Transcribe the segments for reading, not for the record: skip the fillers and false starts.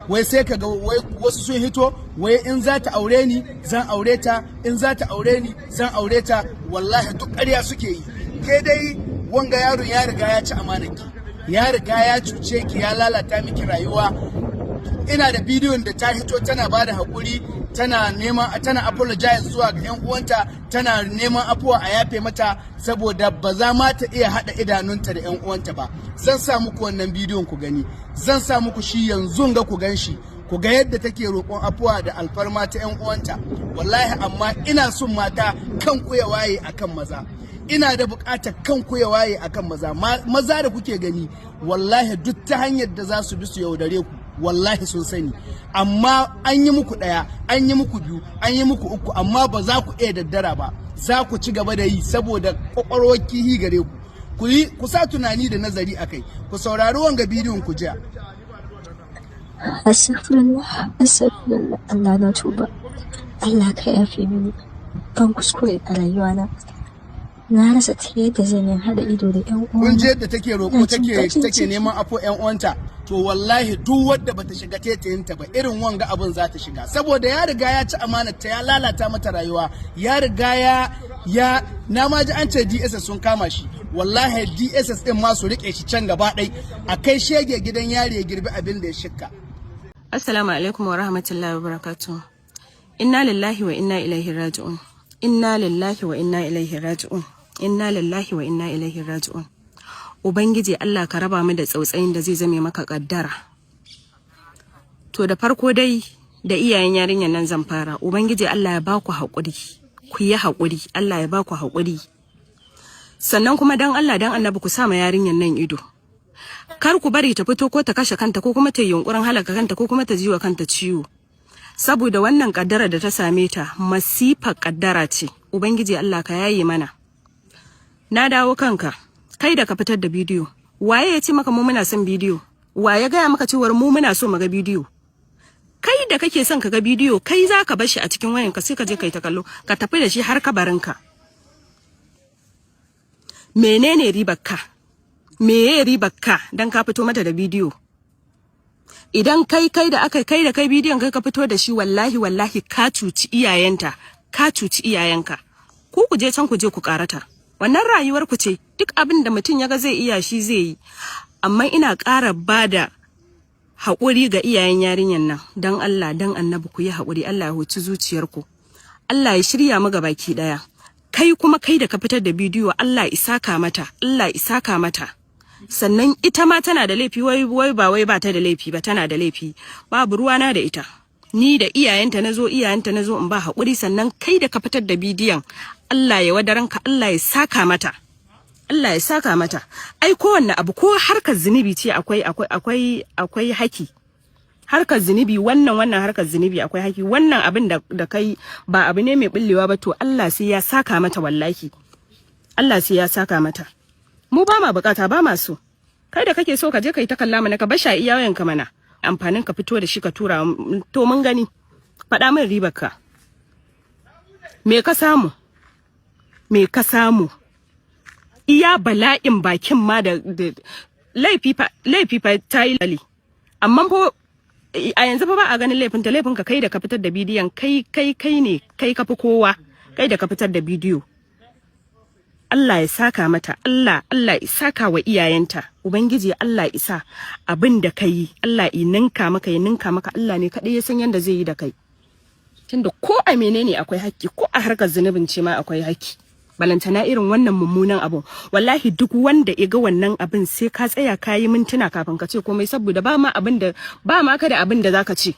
wai sai kaga wai wasu sun hito wai in za ta aure ni zan aure ta, in za ta aure ni zan aure ta. Wallahi duk ƙarya suke yi. Ke dai wanga yaron ya riga ya ci amanaki, ya riga ya cuce ki, ya lalata miki rayuwa. Ina da bidiyon da ta hito tana bada hakuri, tana apologize zuwa ga yan uwanta, tana neman afuwa a yafe mata saboda ba za ma ta iya hada idanunta da yan uwanta ba. Zan sa muku wannan bidiyon ku gani, zan sa muku shi yanzu ga ku gan shi, ku ga yadda take roƙon afuwa da alfarma ta yan uwanta. Wallahi amma ina son mata kan ku ya waye akan maza, ina da buƙatar kan ku ya waye akan maza. Maza da kuke gani wallahi duk ta hanyar da za su bi su yaudare ku wallahi sun sani, amma an yi muku ɗaya, an yi muku biyu, an yi muku uku, amma ba za ku iya daddara ba, za ku ci gaba da yi saboda kwakwalwar kihi gare ku. Ku sa tunani da nazari akai, ku saurari wanga bidiyon ku jiya. Astaghfirullah, Allah na tuba, Allah ka yafe mini, ban kuskure a rayuwana. Na rasa ta yadda zan yi hada ido da ƴan uwa. Kun je yadda take roƙo, take neman afo ƴan uwanta. To wallahi duk wadda bata shiga tetayinta ba irin wanga abin za ta shiga, saboda ya riga ya ci amanarta, ya lalata mata rayuwa, ya riga ya na ma ji an ce DSS sun kama shi. Wallahi DSS din ma su rike shi can gaba ɗai a kai shege gidan yari ya girbi abin da ya shikka. Assalamu alaikum wa rahmatullahi wa barakatuh. Inna lillahi wa inna ilaihi raji'un. Inna lillahi wa inna ilaihi raji'un. Inna lillahi wa inna ilaihi raji'un. Ubangiji Allah ka raba mu da tsautsayin da zai zame maka kaddara. To da farko dai da iyayen yarinyar nan zan fara. Ubangiji Allah ya ba ku haƙuri. Ku yi haƙuri. Allah ya ba ku haƙuri. Sannan kuma dan Allah dan Annabi ku sa ma yarinyar nan ido. Kar ku bari ta fito ko ta kashe kanta ko kuma ta yi yunkurin halaka kanta ko kuma ta jiwa kanta ciwo. Saboda wannan kaddara da ta same ta masifar kaddara ce. Ubangiji Allah ka yaye mana. Na dawo kanka. Kai da ka fitar da bidiyo, waye ya ce maka mu muna son bidiyo? Waye gaya maka cewar mu muna so mu ga bidiyo? Kai da kake son ka ga bidiyo, kai za ka bar shi a cikin wayanka sai ka je kai ta kallo, ka tafi da shi har kabarinka. Menene ribarka? Meye ribarka dan ka fito mata da bidiyo? Idan kai da kai bidiyon kai ka fito da shi, wallahi ka cuci iyayenta, ka cuci iyayenka. Ku je can ku je ku karata. Wannan rayuwar ku ce, duk abin da mutum ya ga zai iya shi zai yi. Amma ina ƙara bada haƙuri ga iyayen yarinyar nan. Dan Allah, dan Annabi ku yi haƙuri, Allah ya huci zuciyarku. Allah ya shirya mu gabaki ɗaya. Kai kuma kai da ka fitar da bidiyo, Allah isaka mata, Allah isaka mata. Sannan ita ma tana da laifi, wai ba ta da laifi ba, tana da laifi. Babu ruwana da ita. Ni da iyayenta nazo in ba haƙuri. Sannan kai da ka fitar da bidiyon, Allah ya wadaranka, Allah ya saka mata. Allah ya saka mata. Ai kowanne abu, ko harkar zunubi ce akwai haki. Harkar zunubi wannan harkar zunubi akwai haki. Wannan abin da kai ba abu ne mai bullewa ba, to Allah sai ya saka mata wallahi. Allah sai ya saka mata. Mu ba ma bukata, ba ma so. Kai da kake so ka je kai ta kalla mana, ka basha iyayenka mana. Amfanin ka fito da shi ka tura, to mun gani. Faɗa min ribarka. Me ka samu? Me ka samu? Iya bala'in bakin ma da laifi fa ta yi lali. Amma fa a yanzu fa ba a ganin laifin ka kai da ka fitar da bidiyon, kai ne, kai ka fi kowa, kai da ka fitar da bidiyo. Allah ya saka mata, Allah ya saka wa iyayenta. Ubangiji Allah isa abin da kai, Allah ya ninka maka, Allah ne kadai ya san yanda zai yi da kai. Tunda ko a menene akwai haƙƙi, ko a harkar zunubin ce ma akwai haƙƙi. Balantana irin wannan mummunan abu, wallahi duk wanda ya ga wannan abin sai ka tsaya ka yi mintuna kafin ka ce komai, saboda ba ma ka da abin da zaka ce.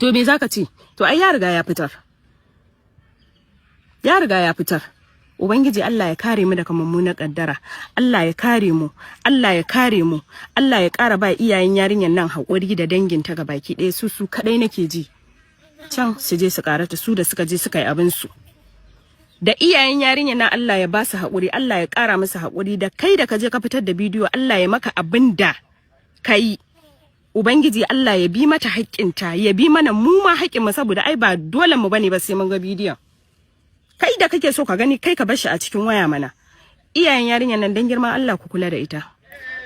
To me zaka ce? To ai ya riga ya fitar. Ubangiji Allah ya kare mu daga mummunan kaddara. Allah ya kare mu. Allah ya ƙara ba iyayen yarinyar nan haƙuri da danginta gabaki ɗaya. Su kadai nake ji. Can su je su karata, su da suka je suka yi abin su. Da iyayen yarinyar nan Allah ya ba su haƙuri, Allah ya ƙara musu haƙuri. Da kai da ka je ka fitar da bidiyo, Allah ya maka abin da kai. Ubangiji Allah ya bi mata haƙƙinta, ya bi mana mu ma haƙƙin mu, saboda ai ba dole mu bane ba sai mun ga bidiyon. Kai da kake so ka gani, kai ka bar shi a cikin waya mana. Iyayen yarinyar nan dan girman Allah ku kula da ita.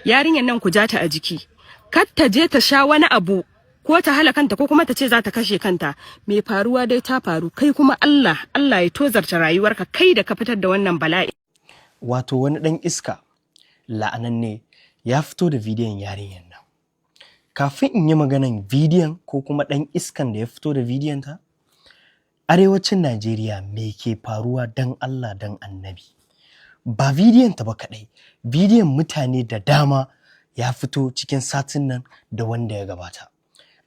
Yarinyar nan ku ja ta a jiki. Kar ta je ta sha wani abu ko ta hala kanta ko kuma ta ce za ta kashe kanta. Me faruwa dai ta faru, kai kuma Allah ya tozarta rayuwarka kai da ka fitar da wannan bala'i. Wato wani ɗan iska la'ananne ya fito da bidiyon yarinyar nan. Kafin in yi maganan bidiyon ko kuma ɗan iskan da ya fito da bidiyon ta, arewacin Najeriya me ke faruwa dan Allah dan Annabi? Ba bidiyon ta ba kaɗai, bidiyon mutane da dama ya fito cikin satin nan da wanda ya gabata.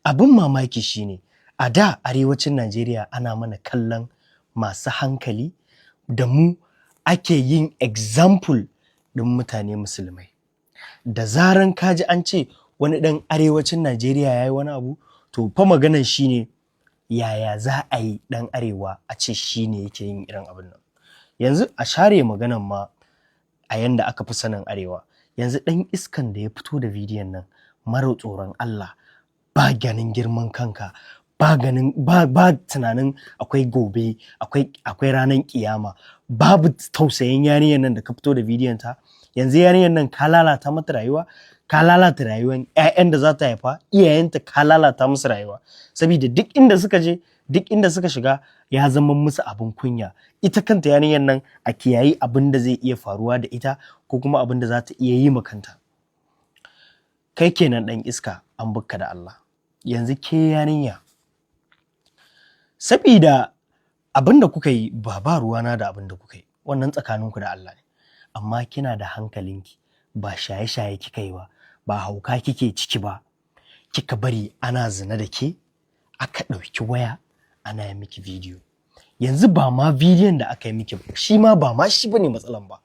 Abin mamaki shine a da arewacin Najeriya ana mana kallon masu hankali da mu ake yin example ɗin mutane musulmai. Da zaran kaji an ce wani ɗan arewacin Najeriya ya yi wani abu, to fa maganar shine yaya za a yi ɗan arewa a ce shine yake yin irin abin nan. Yanzu a share maganan ma a yanda aka fi sanin arewa, yanzu ɗan iskan da ya fito da bidiyon nan mara tsoron Allah, ba ganin girman kanka, ba tunanin akwai gobe, akwai ranar kiyama, babu tausayin yarinyar nan da ka fito da bidiyon ta. Yanzu yarinyar nan ka lalata mata rayuwa, ka lalata rayuwar ƴaƴan da za ta haifa, iyayenta ka lalata musu rayuwa, saboda duk inda suka je, duk inda suka shiga ya zama musu abin kunya. Ita kanta yarinyar nan a kiyayi abin da zai iya faruwa da ita ko kuma abin da za ta iya yi ma kanta. Kai kenan ɗan iska, an bukka da Allah. Yanzu ke yarinya, sabida abin da kuka yi ba ruwana da abin da kuka yi, wannan tsakaninku da Allah ne, amma kina da hankalinki, ba shaye-shaye kika yi ba hauka kike ciki ba, kika bari ana zina da ke, aka ɗauki waya ana yi miki bidiyo. Yanzu ba ma bidiyon da aka yi miki ba, shi ma ba ma shi bane matsalan ba,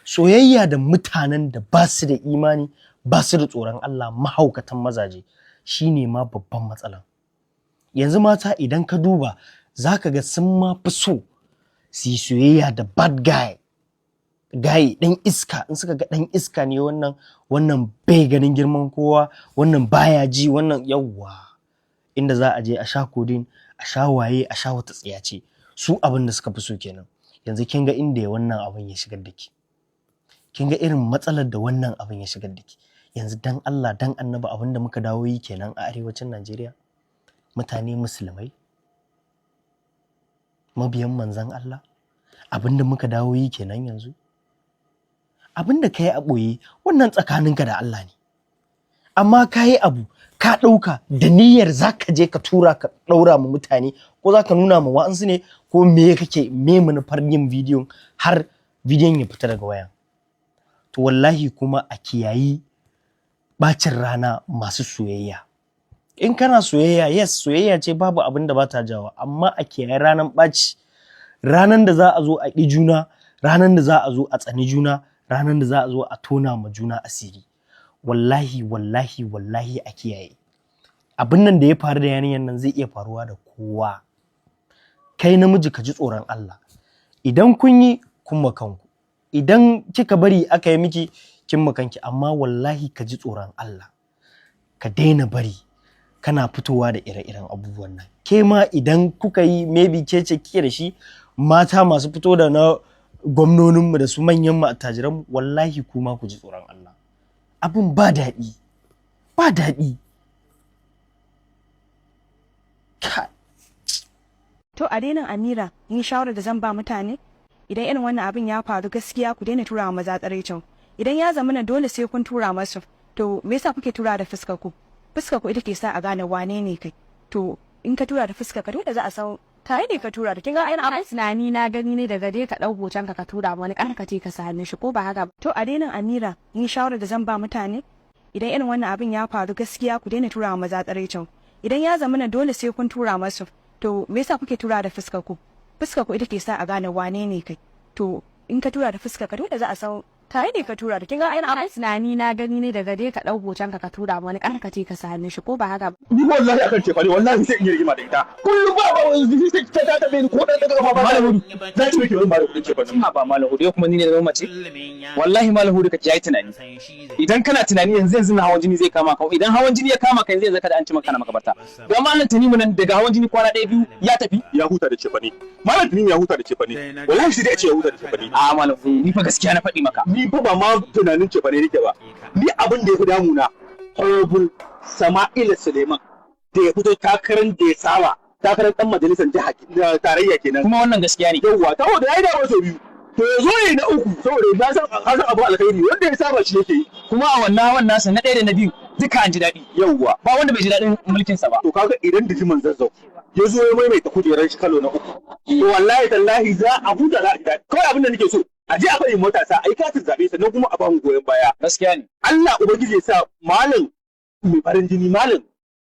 soyayya da mutanen da ba su da imani, ba su da tsoron Allah, mahaukatan mazaje, shi ne ma babban matsalan. Yanzu mata idan ka duba za ka ga sun ma fi so su yi soyayya da bad guy ɗan iska. In suka ga ɗan iska ne wannan bai ganin girman kowa, wannan baya ji, wannan yawwa, inda za a je a sha kodin, a sha waye, a sha wata tsiyace, su abin da suka fi so kenan. Yanzu kin ga inda wannan abin ya shigar da ki, kin ga irin matsalar da wannan abin ya shigar da ki. Yanzu dan Allah dan Annabi abin da muka dawo yi kenan a arewacin Najeriya, mutane musulmai, mabiyan manzan Allah, abin da muka dawo yi kenan yanzu. Abin da ka yi a ɓoye wannan tsakaninka da Allah ne, amma ka yi abu ka ɗauka da niyyar za ka je ka tura ka ɗaura ma mutane, ko za ka nuna ma wa'ansu ne, ko me manufar yin bidiyon har bidiyon ya fita daga wayan. To wallahi kuma a kiyayi bacin rana masu soyayya. In kana soyayya, yes, soyayya ce babu abin da ba ta jawo, amma a kiyayi ranar ɓaci, ranar da za a zo a ƙi juna, ranar da za a zo a tsani juna, ranar da za a zo a tona ma juna asiri. Wallahi a kiyaye. Abin nan da ya faru da yarinyar nan zai iya faruwa da kowa. Kai namiji ka ji tsoron Allah. Idan kun yi, kun makanku. Idan kika bari aka yi miki, kin makanki, amma wallahi ka ji tsoron Allah. Ka daina bari kana fitowa da ire-iren abubuwan nan. Ke ma idan kuka yi, maybe ke ce kike da shi, mata masu fito da na gwamnoninmu da su manyan mu attajiranmu, wallahi kuma ku ji tsoron Allah. Abin ba daɗi, ba daɗi. To a daina Amira, yin shawarar da zan ba mutane, idan irin wannan abin ya faru gaskiya ku daina tura wa maza tsaraicin. Idan ya zama na dole sai kun tura masu, to me yasa kuke tura da fuskar ku? Fuskar ku ita ke sa a gane wane ne kai. To in ka tura da fuskar ka dole za a san tare ne ka tura da kin ga ainihin abin tunani na gani ne daga dai ka dau hoton ka tura wani kan ka ce ka sa hannun shi ko ba haka ba. To a daina Amira, yin shawarar da zan ba mutane, idan irin wannan abin ya faru gaskiya ku daina tura wa maza tsaraicin. Idan ya zama na dole sai kun tura masu, to me yasa kuke tura da fuskar ku? Fuskar ku ita ke sa a gane wane ne kai. To in ka tura da fuskar ka dole za a san tare ne ka tura da kin ga ainihin abin tunani na gani ne daga dai ka dau hoton ka tura wani kan ka ce ka sa hannun shi ko ba haka ba. Ni wallahi akan ce fa wallahi sai in yi rigima da ita. Kullum ba sai ta ta bai ko da daga ba malamu. Na ce miki wannan malamu ce fa. Ha ba malamu dai kuma ni ne da mace. Wallahi malamu da kake yayi tunani. Idan kana tunani yanzu hawan jini zai kama ka. Idan hawan jini ya kama ka yanzu zaka da an ci maka na makabarta. Ga malam Tanimu nan daga hawan jini kwana 1-2 ya tafi. Ya huta da ce fa ne. Malam Tanimu ya huta da ce fa ne. Wallahi shi dai ya ce ya huta da ce fa ne. A malam ni fa gaskiya na faɗi maka. Ni fa ba ma tunanin ce fa ne nake ba. Ni abin da ya fi damuna Honorable Sama'ila Suleiman da ya fito takarar da ya saba takarar dan majalisar jiha tarayya kenan kuma wannan gaskiya ne yawwa saboda yayi da wasu biyu to yazo yayi na uku saboda ya san abu alkhairi wanda ya saba shi yake yi kuma a wannan nasa na ɗaya da na biyu duka an ji daɗi yawwa ba wanda bai ji daɗin mulkin sa ba to kaga idan dijiman zazzau ya zo ya maimaita kujerar shi kalo na uku to wallahi tallahi za a huta za a ji daɗi kawai abin da nake so a je a bari matasa a yi katin zaɓe sannan kuma a ba mu goyon baya gaskiya ne Allah ubangiji ya sa malam mai farin jini malam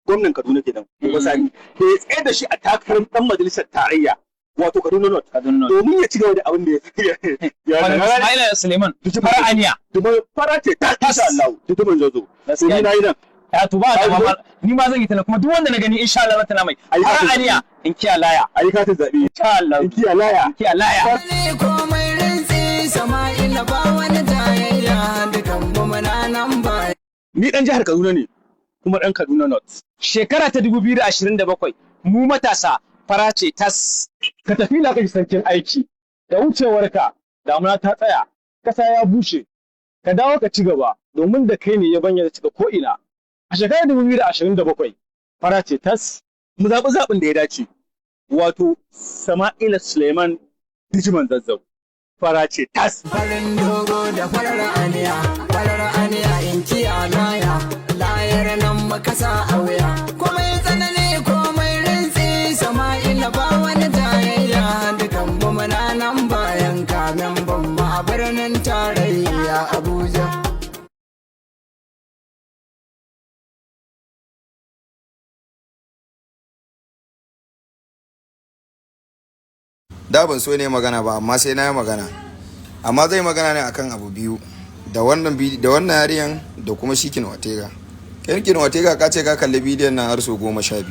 gwamnan Kaduna kenan Uba Sani da ya tsaye da shi a takarar dan majalisar tarayya wato Kaduna North domin ya ci gaba da abin da ya Ismaila Suleiman fara aniya fara ce ta insha Allah tutumin zozo gaskiya na yi nan ya tuba da mama ni ma zan yi tana kuma duk wanda na gani insha Allah tana mai fara aniya in kiya laya ayi katin zabe insha Allah in kiya laya komai rinsi Sama'ila ba wani tayayya dukan mu muna nan ba ni dan jihar Kaduna ne kuma dan Kaduna North shekara ta 2027 mu matasa fara ce tas ka tafi na kai sarkin aiki da wucewarka damuna ta tsaya kasa ya bushe ka dawo ka ci gaba domin da kai ne ya banya da cika ko ina a shekarar 2027 fara ce tas mu zaɓi zaɓin da ya dace wato Sama'ila Suleiman Dijiman Zazzau fara ce tas farin dogo da farar aniya in kiya layar nan makasa a wuya komai tsanani komai rinsi Sama'ila ba wani tayayya dukan mu muna nan bayan kamen bamma a birnin tarayya Abuja da ban so ne magana ba amma sai na yi magana amma zai magana ne akan abu biyu da wannan yariyan da kuma shi Kin Watega Kin Watega ka ce ka kalli bidiyon nan har so 12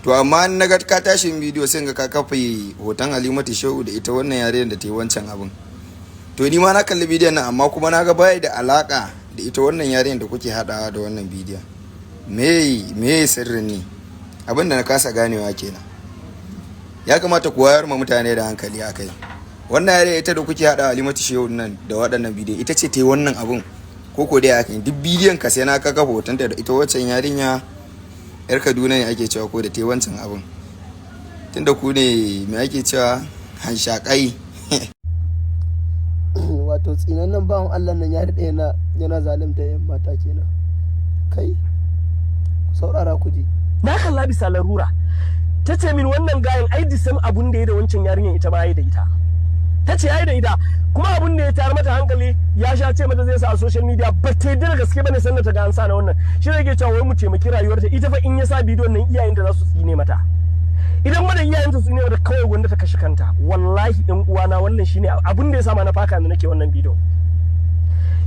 to amma na ga ka tashi bidiyo sai ga ka kafa hoton Halimatu Shehu da ita wannan yariyan da ta yi wancan abin to ni ma na kalli bidiyon nan amma kuma na ga bai da alaka da ita wannan yariyan da kuke hadawa da wannan bidiyon me sirrin ne abin da na kasa ganewa kenan ya kamata ku wayar ma mutane da hankali akai wannan yare ita da kuke hada Halimatu Shehu nan da waɗannan bidiyo ita ce ta yi wannan abun ko dai haka duk bidiyon ka sai na kaga hotonta da ita waccan yarinya yar Kaduna ne ake cewa ko da ta yi wancan abun tunda ku ne me ake cewa hanshakai wato tsinannen bawan Allah nan ya daɗe yana zalunta yan mata kenan kai ku saurara ku ji na kalla bisa larura ta ce min wannan gayan ai disan abun da ya da wancan yarinyar ita ma ya da ita ta ce ai da ita kuma abun da ya tayar mata hankali ya sha ce mata zai sa a social media ba ta da gaske bane sannan ta ga an sa na wannan shi ne yake cewa wai mu taimaki rayuwarta ita fa in ya sa bidiyon nan iyayenta za su tsine mata idan mana iyayenta su tsine mata kawai wanda ta kashe kanta wallahi ɗan uwana wannan shine abun da ya sa ma na faka da nake wannan bidiyo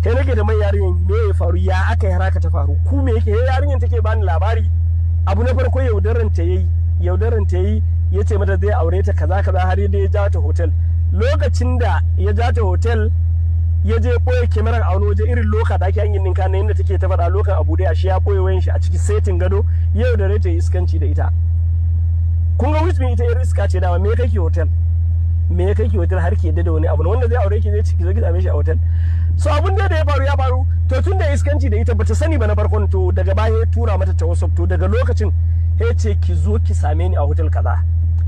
kai nake da mai yarinyar me ya faru ya aka yi haraka ta faru ku me yake yarinyar take bani labari abu na farko yaudaran ta yi ya ce mata zai aure ta kaza har yadda ya ja ta hotel lokacin da ya ja ta hotel ya je ɓoye kyamarar a wani waje irin loka da ake an yin ninka na yadda take ta faɗa lokan abu da shi ya ɓoye wayan shi a cikin setin gado ya yaudare ta yi iskanci da ita kun ga wismin ita yar iska ce dama me ya kai ki hotel har ki yadda da wani abu wanda zai aure ki zai ciki zo ki same shi a hotel so abun da ya faru to tun da iskanci da ita bata sani ba na farkon to daga baya ya tura mata ta WhatsApp to daga lokacin ya ce ki zo ki same ni a hotel kaza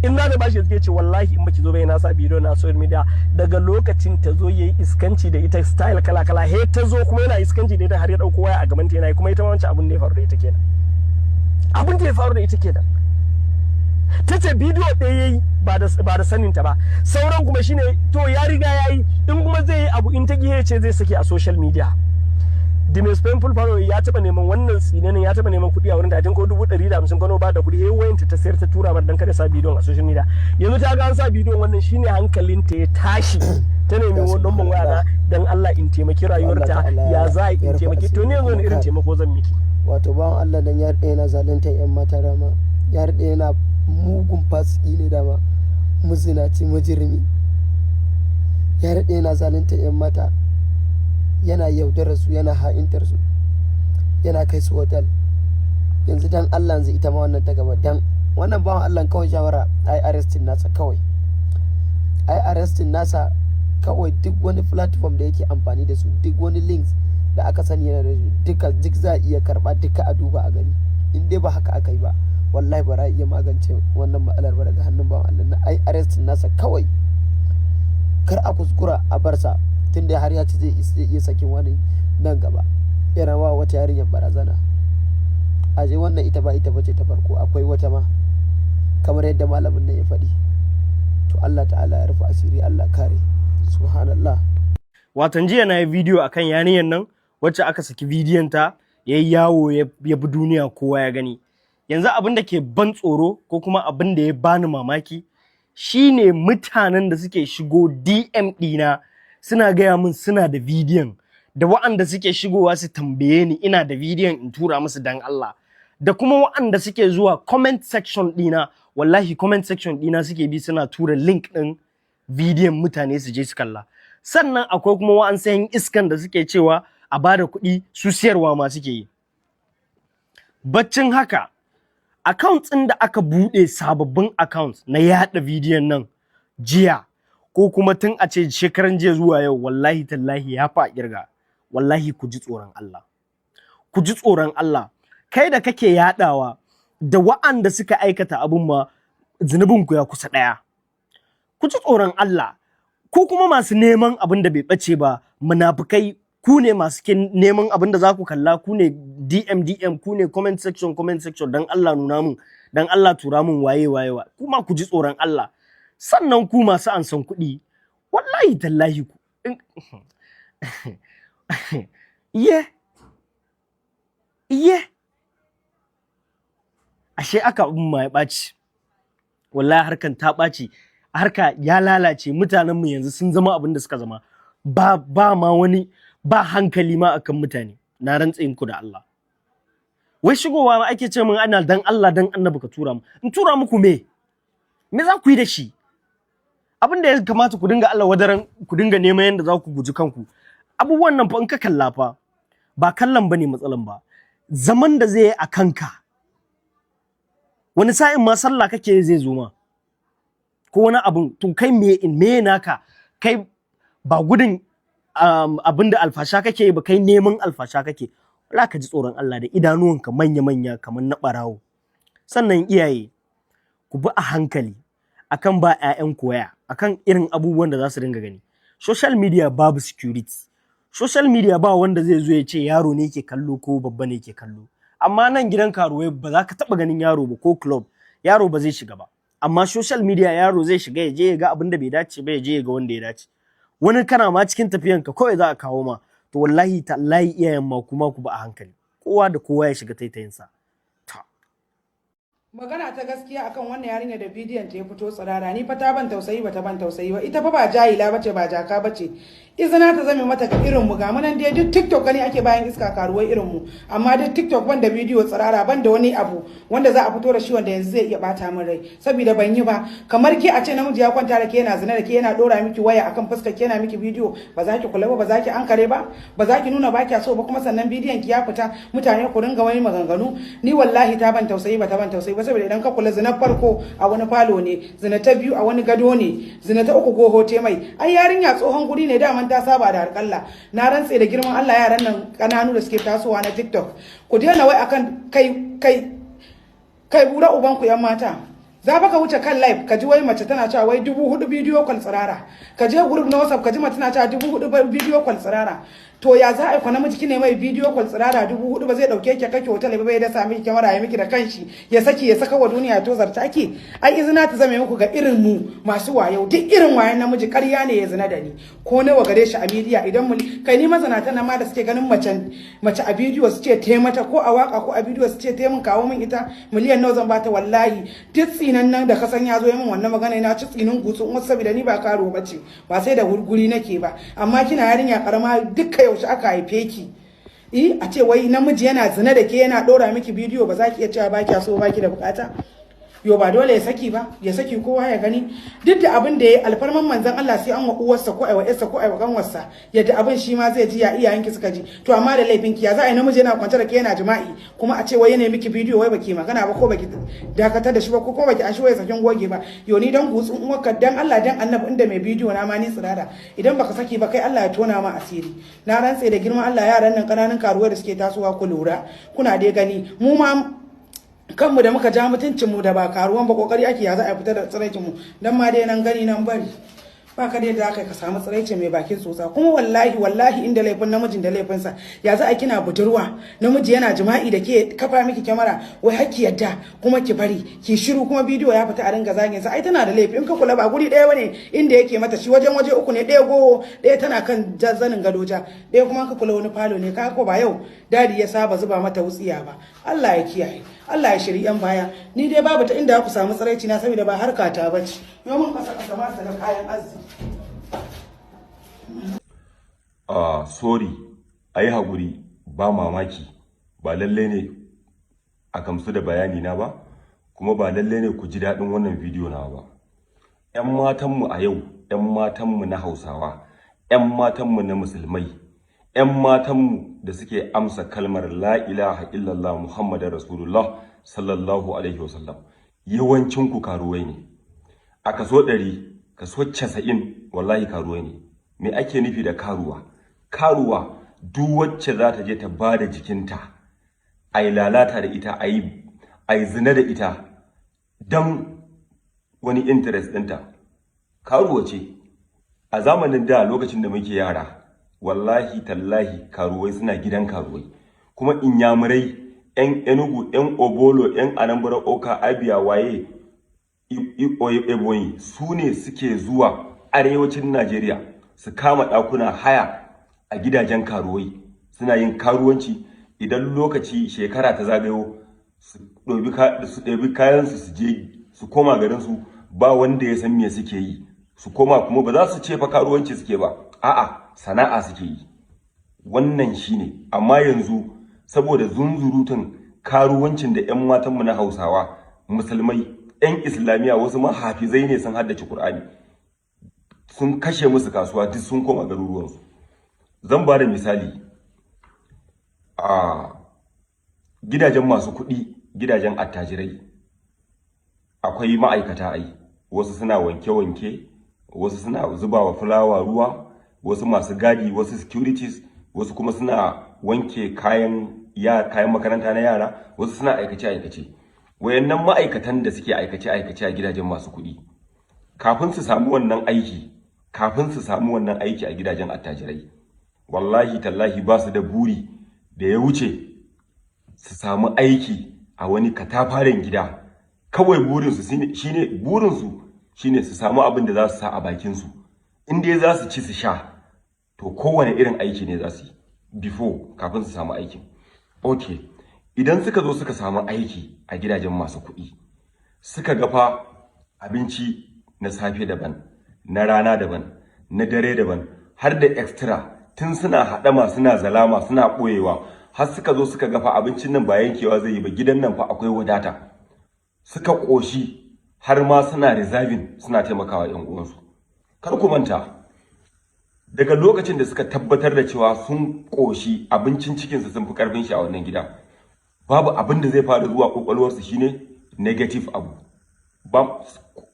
in na da bashi ya ce wallahi in baki zo bai na sa bidiyo na social media daga lokacin ta zo yayi iskanci da ita style kala he ta zo kuma yana iskanci da ita har ya dauko waya a gaban ta yana kuma ita ma wancan abun da ya faru da ita kenan ta ce bidiyo ɗaya yayi ba da sanin ta ba sauran kuma shine to ya riga yayi in kuma zai yi abu in ta gihe ce zai saki a social media the most painful part ya taba neman wannan tsinanin ya taba neman kuɗi a wurin da ko 150 Kano ba da kuɗi yayin wayanta ta sayar ta tura bar dan kada sa bidiyon a social media yanzu ta ga an sa bidiyon wannan shine hankalin ta ya tashi ta nemi wannan ban waya dan Allah in taimaki rayuwarta ya za in taimaki to ne yanzu wani irin taimako zan miki wato bawan Allah dan ya rade yana zalunta yan mata dama ya rade yana mugun fasiki ne dama muzinaci mujirmi ya rade yana zalunta yan mata yana yaudarar su yana ha'intar su yana kai su hotel yanzu dan Allah yanzu ita ma wannan ta gaba dan wannan bawan Allah kawai shawara ai arrestin nasa kawai duk wani platform da yake amfani da su duk wani links da aka sani yana da su duk za a iya karba duka a duba a gani in dai ba haka aka yi ba wallahi ba za iya magance wannan matsalar ba daga hannun bawan Allah na ai arrestin nasa kawai kar a kuskura a barsa tunda har ya ci zai iya sakin wani nan gaba yana wa wata yarinyar barazana aje wannan ita bace ta farko akwai wata ma kamar yadda malamin nan ya faɗi to Allah ta'ala ya rufe asiri Allah kare subhanallah. Watan jiya na yi bidiyo akan yarinyar nan wacce aka saki bidiyon ta yayi yawo ya bi duniya kowa ya gani. Yanzu abin da ke ban tsoro ko kuma abin da ya bani mamaki shine mutanen da suke shigo DM ɗina suna gaya min suna da bidiyon, da wa'anda suke shigowa su tambaye ni ina da bidiyon in tura musu dan Allah, da kuma wa'anda suke zuwa comment section ɗina, wallahi comment section ɗina suke bi suna tura link ɗin bidiyon mutane su je su kalla. Sannan akwai kuma wa'ansu yan iskan da suke cewa a bada kuɗi su siyarwa ma suke yi. Baccin haka accounts ɗin da aka buɗe sababbin accounts na yaɗa bidiyon nan jiya ko kuma tun a ce shekaran jiya zuwa yau wallahi tallahi ya fa kirga. Wallahi ku ji tsoron Allah. Ku ji tsoron Allah. Kai da kake yaɗawa da wa'anda suka aikata abun ma zunubinku ya kusa ɗaya. Ku ji tsoron Allah. Ku kuma masu neman abin da bai ɓace ba munafukai, ku ne masu neman abin da za ku kalla, ku ne DM, ku ne comment section, dan Allah nuna mun, dan Allah tura mun waye. Kuma ku ji tsoron Allah. Sannan ku masu ansan kuɗi, wallahi tallahi ku. Ashe aka abin ma ya ɓaci. Wallahi harkan ta ɓaci. Harka ya lalace, mutanenmu yanzu sun zama abin da suka zama. Ba ma wani ba hankali ma akan mutane. Na rantse ku da Allah. Wai shigowa ma ake ce min ana dan Allah dan Annabi ka tura mu. In tura muku me? Me za ku yi da shi? Abin da ya kamata ku dinga Allah wadaran ku dinga neman yanda za ku guji kanku. Abubuwan nan fa in ka kalla fa ba kallon bane matsalan ba. Zaman da zai yi a kanka. Wani sa'in ma sallah kake zai zo ma. Ko wani abun to kai me naka, kai ba gudun abin da alfasha kake ba, kai neman alfasha kake. Wala ka ji tsoron Allah da idanuwanka manya kamar na barawo. Sannan iyaye ku bi a hankali akan ba 'ya'yanku waya, akan irin abubuwan da za su dinga gani. Social media babu security. Social media ba wanda zai zo ya ce yaro ne ke kallo ko babba ne ke kallo. Amma nan gidan karuwai ba za ka taɓa ganin yaro ba ko club, yaro ba zai shiga ba. Amma social media yaro zai shiga ya je ya ga abin da bai dace ba, ya je ya ga wanda ya dace. Wani kana ma cikin tafiyanka kawai za a kawo ma. To wallahi tallahi iyayen ma kuma ku ba a hankali. Kowa da kowa ya shiga taitayinsa. Magana ta gaskiya akan wannan yarinya da bidiyon ta ya fito tsirara, ni fa ta ban tausayi ba ta ban tausayi ba. Ita fa ba jahila bace, ba jaka bace. Izina ta zame mata ga irin mu, ga munan dai duk TikTok gani ake bayan iska karuwai irin mu, amma duk TikTok ban da bidiyo tsirara, ban da wani abu wanda za a fito da shi wanda yanzu zai iya bata min rai, saboda ban yi ba. Kamar ke a ce namiji ya kwanta da ke yana zina da ke, yana dora miki waya akan fuskar ke, yana miki bidiyo, ba za ki kula ba, ba za ki ankare ba, ba za ki nuna ba ki so ba, kuma sannan bidiyon ki ya fita mutane ku ringa wani maganganu. Ni wallahi ta ban tausayi ba ta ban tausayi ba, saboda idan ka kula zina farko a wani falo ne, zina ta biyu a wani gado ne, zina ta uku goho te mai. Ai yarinya tsohon guri ne, daman ta saba da harkalla. Na rantse da girman Allah yaran nan kananu da suke tasowa na TikTok, ku daina wai akan kai bura uban ku yan mata. Za ka wuce kan live ka ji wai mace tana cewa wai 4,000 bidiyo kwal tsirara, ka je group na WhatsApp ka ji mace tana cewa 4,000 bidiyo kwal tsirara. To ya za a yi kwana miji ne mai bidiyo kwal tsirara 4,000 ba zai dauke ki kake hotel ba, bai da sami kyamara ya miki da kanshi ya saki ya saka wa duniya to zarta ki. Ai izina ta zame muku ga irin mu masu wayo, duk irin wayan namiji ƙarya ne ya zina da ni ko nawa gare shi a media. Idan mu kai ni mazanata na ma da suke ganin mace a bidiyo su ce te mata, ko a waka ko a bidiyo su ce te mun kawo min ita miliyan nawa zan bata. Wallahi duk tsinan nan da kasan ya zo ya min wannan magana, ina ci tsinin gutsun wasu, saboda ni ba karo bace, ba sai da gurguri nake ba. Amma kina yarinya karama, dukka yaushe aka haife ki a ce wai namiji yana zina da ke, yana dora miki bidiyo, ba za ki iya cewa ba ki so ba ki da bukata? Yo ba dole ya saki ba, ya saki kowa ya gani. Duk da abin da ya alfarman manzon Allah sai an wa uwarsa ko aiwa yarsa ko aiwa kanwarsa, yadda abin shi ma zai ji ya iyayenki suka ji. To amma da laifin ki ya za a yi namiji yana kwance da ke yana jima'i kuma a ce wai yana miki bidiyo, wai baki magana ba ko baki dakatar da shi ba ko baki an shi wai sakin goge ba. Yo ni dan gutsun uwarka dan Allah dan Annabi, inda mai bidiyo na ma ni tsirara, idan baka saki ba kai Allah ya tona ma asiri. Na rantse da girman Allah yaran nan kananan karuwa da suke tasowa ku lura, kuna dai gani mu ma kanmu da muka ja mutuncin mu da ba karuwan ba kokari ake ya za a fita da tsiraicin mu dan ma dai nan gani nan bari ba ka da yadda aka ka samu tsiraici mai bakin tsotsa kuma wallahi inda laifin namijin da laifinsa ya za a kina budurwa namiji yana jima'i da ke kafa miki kyamara wai hakki yadda kuma ki bari ki shiru kuma bidiyo ya fita a ringa zagin sa ai tana da laifi in ka kula ba guri ɗaya bane inda yake mata shi waje uku ne, ɗaya goho ɗaya tana kan zanin gadoja ɗaya kuma ka kula wani falo ne ka ko ba yau dadi ya saba zuba mata wutsiya ba Allah ya kiyaye Allah ya shiri yan baya ni dai babu ta inda ku samu tsiraici na saboda ba harka ta bace yau mun kasa ma daga kayan arziki sorry ayi hakuri ba mamaki ba lalle ne a gamsu da bayani na ba kuma ba lalle ne ku ji daɗin wannan bidiyo na ba. 'Yan matanmu a yau 'yan matanmu na Hausawa 'yan matanmu na musulmai 'yan matanmu da suke amsa kalmar la ilaha illallah Muhammadar Rasulullah sallallahu alaihi wasallam yawancin ku karuwai ne. A kaso 100 kaso 90 wallahi karuwai ne. Me ake nufi da karuwa? Karuwa duk wacce za ta je ta bada jikinta ai lalata da ita ai zina da ita dan wani interest ɗinta. Karuwa ce. A zamanin da lokacin da muke yara wallahi tallahi karuwai suna gidan karuwai kuma inyamurai 'yan Enugu 'yan Obolo 'yan Anambra Oka Abia waye Ebonyi su ne suke zuwa arewacin Najeriya su kama ɗakuna haya a gidajen karuwai suna yin karuwanci. Idan lokaci shekara ta zagayo su ɗebi kayansu su je su koma garinsu ba wanda ya san me suke yi, su koma kuma ba za su ce fa karuwanci suke ba, a'a sana'a suke yi. Wannan shine. Amma yanzu saboda zunzurutun karuwancin da 'yan matanmu na Hausawa musulmai 'yan Islamiya wasu ma hafizai ne sun haddace Qur'ani sun kashe musu kasuwa duk sun koma garuruwansu. Zan ba da misali a gidajen masu kuɗi, gidajen attajirai akwai ma'aikata ai, wasu suna wanke-wanke, wasu suna zubawa fulawa ruwa, wasu masu gadi, wasu securities, wasu kuma suna wanke kayan makaranta na yara, wasu suna aikace-aikace. Wayannan ma'aikatan da suke aikace-aikace a gidajen masu kuɗi kafin su samu wannan aiki a gidajen attajirai wallahi tallahi ba su da buri da ya wuce su samu aiki a wani katafaren gida. Kawai burinsu shine su samu abin da za su sa a bakinsu. In dai za su ci su sha to kowane irin aiki ne za su yi kafin su samu aikin. Okay, idan suka zo suka samu aiki a gidajen masu kuɗi suka gafa abinci na safe daban, na rana daban, na dare daban, har da extra tun suna haɗama suna zalama suna ɓoyewa har suka zo suka gafa abincin nan ba yankewa zai yi ba, gidan nan fa akwai wadata. Suka ƙoshi har ma suna reserving suna taimakawa 'yan uwansu. Kar ku manta daga lokacin da suka tabbatar da cewa sun ƙoshi abincin cikinsu sun fi ƙarfin shi a wannan gida, babu abin da zai fara zuwa ƙwaƙwalwarsu shine negative abu.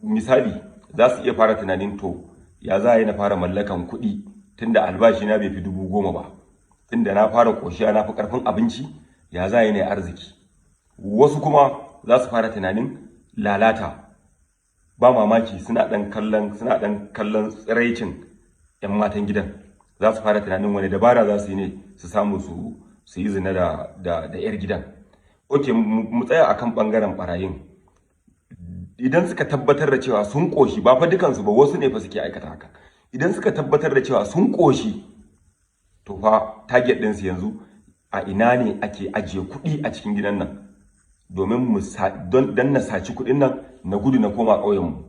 Misali za su iya fara tunanin to ya za yi na fara mallakan kuɗi tunda albashi na bai fi 10,000 ba, tunda na fara ƙoshiya na fi ƙarfin abinci, ya za yi na arziki. Wasu kuma za su fara tunanin lalata. Ba mamaki suna ɗan kallon tsiraicin 'yan matan gidan, za su fara tunanin wani dabara za su yi ne su samu su yi zina da 'yar gidan. Ok, mu tsaya akan ɓangaren ɓarayin. Idan suka tabbatar da cewa sun ƙoshi, ba fa dukansu ba, wasu ne fa suke aikata haka. Idan suka tabbatar da cewa sun ƙoshi to fa target ɗinsu yanzu a ina ne ake ajiye kuɗi a cikin gidan nan domin don na saci kuɗin nan na gudu na koma ƙauyenmu.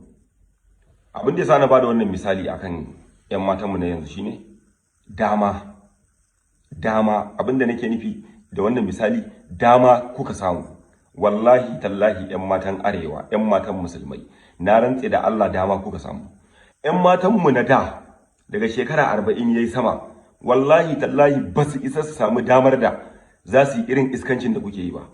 Abin da ya sa na bada wannan misali akan 'yan matanmu na yanzu shine dama. Abin da nake nufi da wannan misali, dama kuka samu. Wallahi tallahi 'yan matan arewa 'yan matan musulmai na rantse da Allah dama kuka samu. 'Yan matanmu na daga shekara 40 yayi sama wallahi tallahi ba su isa su samu damar da za su yi irin iskancin da kuke yi ba.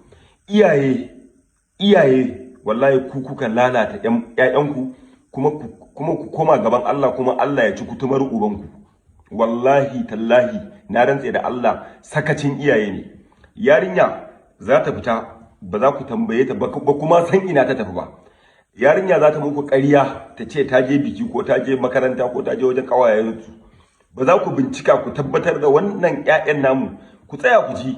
Iyaye wallahi ku kuka lalata 'ya'yanku kuma ku koma gaban Allah kuma Allah ya ci kutumar ubanku. Wallahi tallahi na rantse da Allah sakacin iyaye ne. Yarinya za ta fita ba za ku tambaye ta ba kuma san ina ta tafi ba. Yarinya za ta muku ƙarya ta ce ta je biki ko ta je makaranta ko ta je wajen ƙawayensu. Ba za ku bincika ku tabbatar da wannan ƴaƴan namu, ku tsaya ku ji.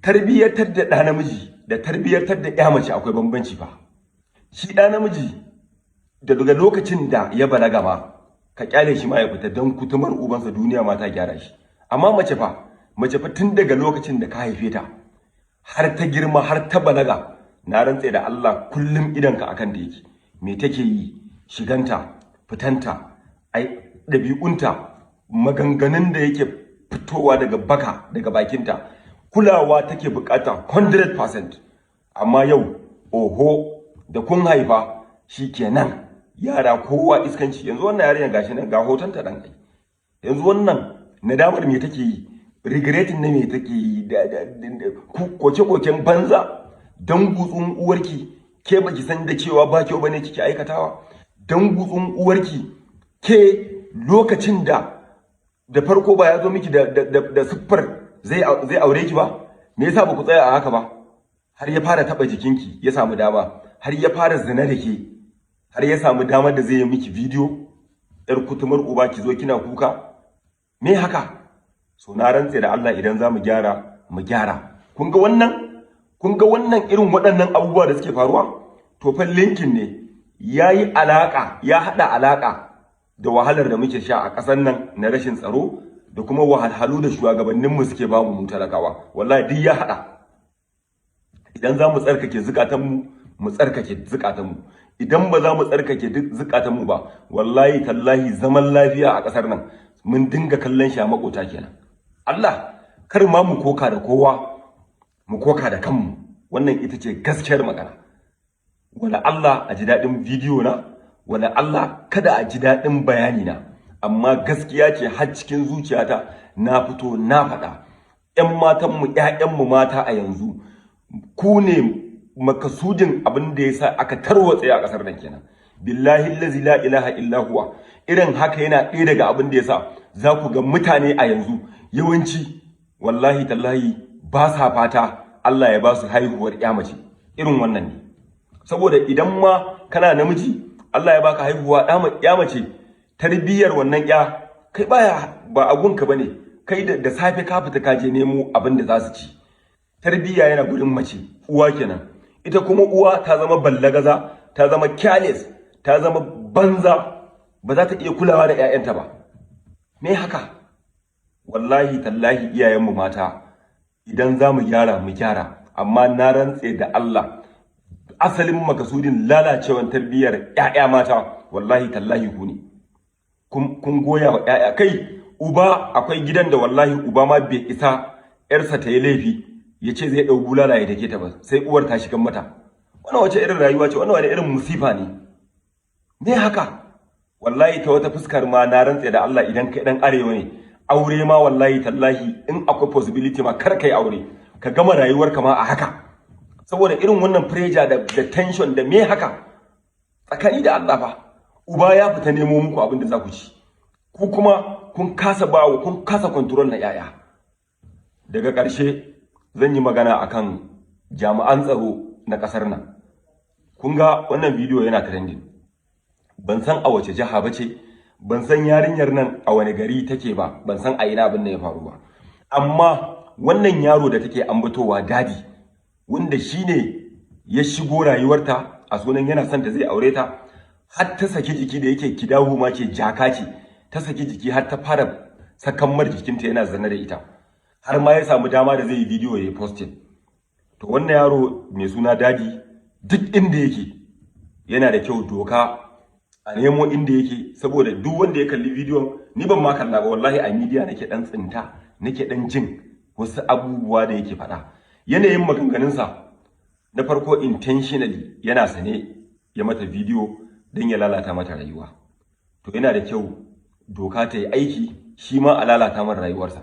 Tarbiyyatar da ɗa namiji da tarbiyyatar da ƴa mace akwai bambanci fa. Shi ɗa namiji daga lokacin da ya balaga ma ka kyale shi ma ya fita don kutumar ubansa duniya ma ta gyara shi. Amma mace fa tun daga lokacin da ka haife ta har ta girma har ta balaga, na rantse da Allah kullum idanka akan da yake. Me take yi, shiganta, fitanta, ɗabi'unta, maganganun da yake fitowa daga bakinta, kulawa take bukata 100%. Amma yau oho da kun haifa shikenan yara kowa iskanci. Yanzu wannan yarinya gashi nan ga hotonta dan kai. Yanzu wannan nadamar me take yi, regretting ne me take yi, koke-koken banza. Dan gutsun uwarki ke baki san da cewa ba kyau bane kike aikatawa. Dan gutsun uwarki ke lokacin da farko ba ya zo miki da siffar zai aure ki ba, me yasa ba ku tsaya a haka ba? Har ya fara taba jikinki ya samu dama, har ya fara zina da ke, har ya samu damar da zai yi miki bidiyo. Yar kutumar uba ki zo kina kuka, me haka? So na rantse da Allah idan za mu gyara mu gyara. Kun ga wannan irin waɗannan abubuwa da suke faruwa, to fa linkin ne ya haɗa alaƙa da wahalar da muke sha a ƙasar nan na rashin tsaro da kuma wahalhalu da shugabanninmu suke bamu mu talakawa. Wallahi duk ya haɗa. Idan za mu tsarkake zukatanmu mu tsarkake zukatanmu, idan ba za mu tsarkake zukatanmu ba, wallahi tallahi zaman lafiya a ƙasar nan mun dinga kallon shi a makota kenan. Allah kar ma mu koka da kowa, mu koka da kanmu. Wannan ita ce gaskiyar magana. Wala Allah a ji daɗin bidiyo na, wala Allah kada a ji daɗin bayani na, amma gaskiya ce har cikin zuciyata na fito na faɗa. ƴan matanmu, ƴaƴanmu mata a yanzu ku ne makasudin abin da yasa aka tarwatse a ƙasar nan kenan. Billahi allazi la ilaha illa huwa. Irin haka yana ɗaya daga abin da yasa za ku ga mutane a yanzu yawanci wallahi tallahi ba sa fata Allah ya ba su haihuwar ƴa mace. Irin wannan ne. Saboda idan ma kana namiji Allah ya baka haihuwa ƴa mace, tarbiyyar wannan ƴa kai ba agunka bane. Kai da safe ka fita ka je nemo abin da za su ci. Tarbiyya yana gurin mace, uwa kenan. Ita kuma uwa ta zama ballagaza, ta zama careless, ta zama banza, ba za ta iya kulawa da ƴaƴanta ba. Me haka? Wallahi tallahi iyayenmu mata idan za mu gyara, amma na rantse da Allah asalin makasudin lalacewan tarbiyyar ƴaƴa mata wallahi tallahi ku ne. Kun goya wa ƴaƴa kai. Uba akwai gidan da wallahi uba ma bai isa ƴarsa ta yi laifi ya ce zai ɗau bulala ya dake ta ba, sai uwar ta shigan mata. Wannan wace irin rayuwa ce, wannan wani irin musifa ne. Me haka? Wallahi ta wata fuskar ma na rantse da Allah idan kai dan arewa ne, aure ma wallahi tallahi in akwai possibility ma kar kai aure, ka gama rayuwarka ma a haka. Saboda irin wannan pressure da tension da me haka? Tsakani da Allah fa, uba ya fita nemo muku abin da za ku ci. Ku kuma kun kasa control na yaya. Daga ƙarshe zan yi magana akan jami'an tsaro na ƙasar nan. Kun ga wannan bidiyo yana trending. Ban san a wace jiha ba ce, ban san yarinyar nan a wani gari take ba, ban san a ina abin da ya faru ba. Amma wannan yaro da take ambatowa dadi, wanda shine ya shigo rayuwarta a sunan yana son ta zai aure ta, har ta saki jiki da yake kidahu ma ce jaka ce, ta saki jiki har ta fara sakan mar jikinta yana zanne da ita. Har ma ya samu dama da zai yi bidiyo ya yi posting. To wannan yaro mai suna dadi duk inda yake yana da kyau doka a nemo inda yake, saboda duk wanda ya kalli bidiyon, ni ban ma kalla ba wallahi a media nake dan tsinta, nake dan jin wasu abubuwa da yake faɗa. Yanayin maganganunsa na farko intentionally yana sane ya mata bidiyo don ya lalata mata rayuwa. To yana da kyau doka ta yi aiki, shi ma a lalata mata rayuwarsa.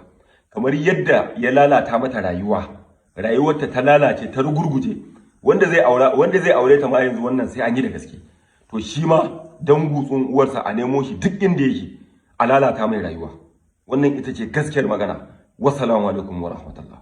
Kamar yadda ya lalata mata rayuwarta ta lalace ta rugurguje, wanda zai aure ta ma yanzu wannan sai an yi da gaske. To shi ma dan gutsun uwarsa a nemo shi duk inda yake a lalata mai rayuwa. Wannan ita ce gaskiyar magana. Wassalamu alaikum wa rahmatullah.